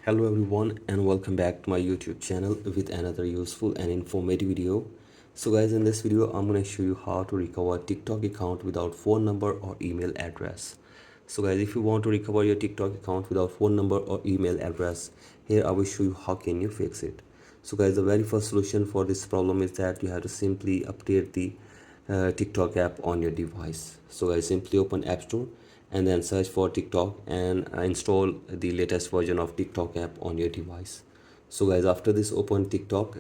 Hello everyone and welcome back to my YouTube channel with another useful and informative video. So guys, in this video I'm going to show you how to recover TikTok account without phone number or email address. So guys, if you want to recover your TikTok account without phone number or email address, here I will show you how can you fix it. So guys, the very first solution for this problem is that you have to simply update the TikTok app on your device. So guys, simply open App Store and then search for TikTok and install the latest version of TikTok app on your device. So guys, after this, open TikTok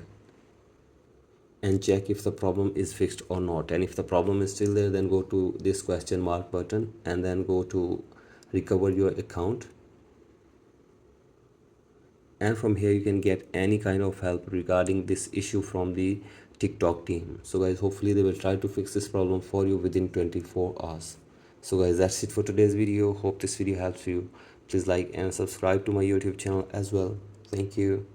and check if the problem is fixed or not, and if the problem is still there, then go to this question mark button and then go to recover your account, and from here you can get any kind of help regarding this issue from the TikTok team. So guys, hopefully they will try to fix this problem for you within 24 hours. So guys, that's it for today's video. Hope this video helps you. Please like and subscribe to my YouTube channel as well. Thank you.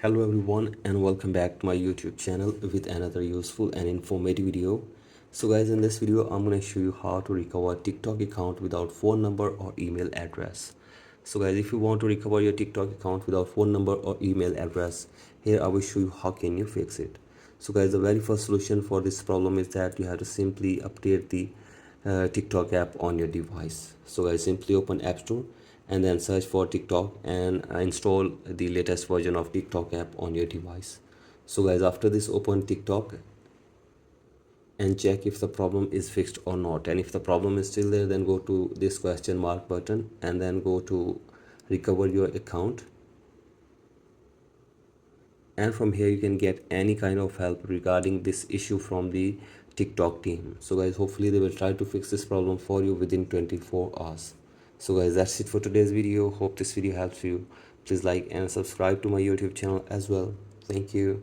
Hello everyone and welcome back to my YouTube channel with another useful and informative video. So guys, in this video I'm going to show you how to recover TikTok account without phone number or email address. So guys, if you want to recover your TikTok account without phone number or email address, here I will show you how can you fix it. So guys, the very first solution for this problem is that you have to simply update the TikTok app on your device. So guys, simply open App Store and then search for TikTok and install the latest version of TikTok app on your device. So guys, after this, open TikTok and check if the problem is fixed or not, and if the problem is still there, then go to this question mark button and then go to recover your account, and from here you can get any kind of help regarding this issue from the TikTok team. So guys, hopefully they will try to fix this problem for you within 24 hours. So guys, that's it for today's video. Hope this video helps you. Please like and subscribe to my YouTube channel as well. Thank you.